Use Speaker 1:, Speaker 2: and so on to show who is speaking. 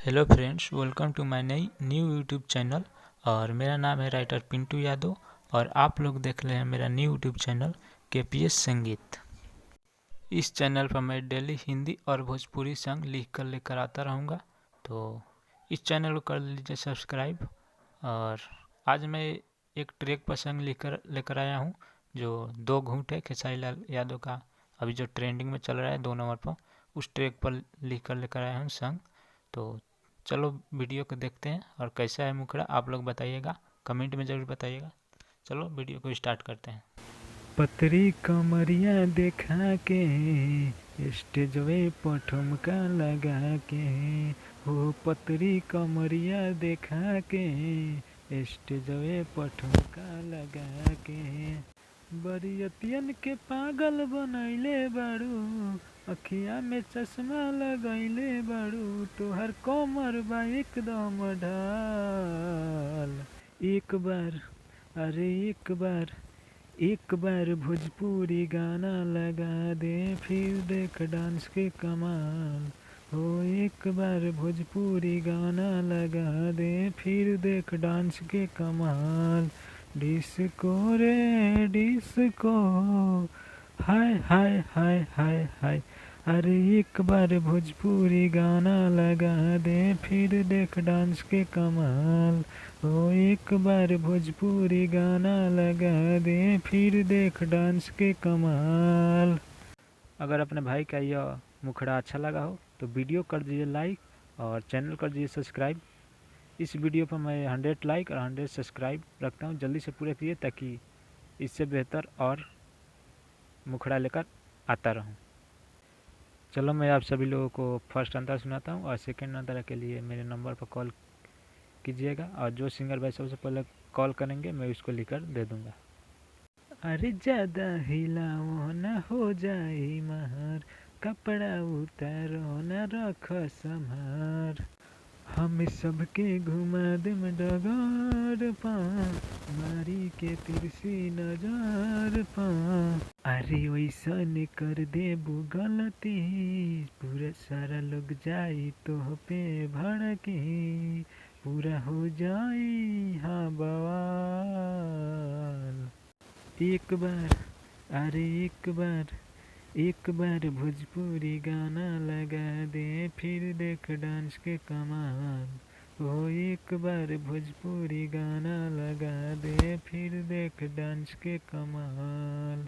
Speaker 1: Hello friends, welcome to my नई new YouTube channel. और मेरा नाम है राइटर पिंटू यादव और आप लोग देख रहे हैं मेरा न्यू यूट्यूब चैनल केपीएस संगीत। इस चैनल पर मैं डेली हिंदी और भोजपुरी सॉन्ग लिख कर लेकर आता रहूँगा, तो इस चैनल को कर लीजिए सब्सक्राइब। और आज मैं एक ट्रैक पर सॉन्ग लेकर आया हूँ जो दो घूंट है, खेसारी लाल यादव का अभी जो ट्रेंडिंग में चल रहा है 2 नंबर पर, उस ट्रैक पर लिख कर लेकर आया हूँ सॉन्ग। तो चलो वीडियो को देखते हैं और कैसा है मुखड़ा आप लोग बताइएगा, कमेंट में ज़रूर बताइएगा। चलो वीडियो को स्टार्ट करते हैं। पतरी कमरिया देखा के स्टेजवे पर ठुमका लगा के, हो पतरी कमरिया देखा के स्टेजवे पर ठुमका लगा के, बरियतियन के पागल बनैले बाड़ू, अखिया में चश्मा लगैले बाड़ू, तोहर कमर बा एकदम ढाल। एक बार, अरे एक बार भोजपुरी गाना लगा दे, फिर देख डांस के कमाल। हो एक बार भोजपुरी गाना लगा दे, फिर देख डांस के कमाल। डिस्को रे डिस्को, हाय हाय हाय हाय हाय। अरे एक बार भोजपुरी गाना लगा दे, फिर देख डांस के कमाल। ओ एक बार भोजपुरी गाना लगा दे, फिर देख डांस के कमाल। अगर अपने भाई का यह मुखड़ा अच्छा लगा हो तो वीडियो कर दीजिए लाइक और चैनल कर दीजिए सब्सक्राइब। इस वीडियो पर मैं 100 लाइक और 100 सब्सक्राइब रखता हूँ, जल्दी से पूरे कीजिए ताकि इससे बेहतर और मुखड़ा लेकर आता रहूँ। चलो मैं आप सभी लोगों को फर्स्ट अंतरा सुनाता हूँ और सेकंड अंतरा के लिए मेरे नंबर पर कॉल कीजिएगा, और जो सिंगर भाई सबसे पहले कॉल करेंगे मैं उसको लिखकर दे दूँगा। अरे ज़्यादा हिलाओ न हो जाए महर, कपड़ा उतारो न रख संभार, हम सबके घुमा देम डगर पा, मारी के तिरछी नजर पा। अरे वैसन कर देबू गलती, पूरा सारा लोग जाई तो पे भड़की, पूरा हो जाई हाँ बवाल। एक बार, अरे एक बार भोजपुरी गाना लगा दे, फिर देख डांस के कमाल। हो एक बार भोजपुरी गाना लगा दे, फिर देख डांस के कमाल।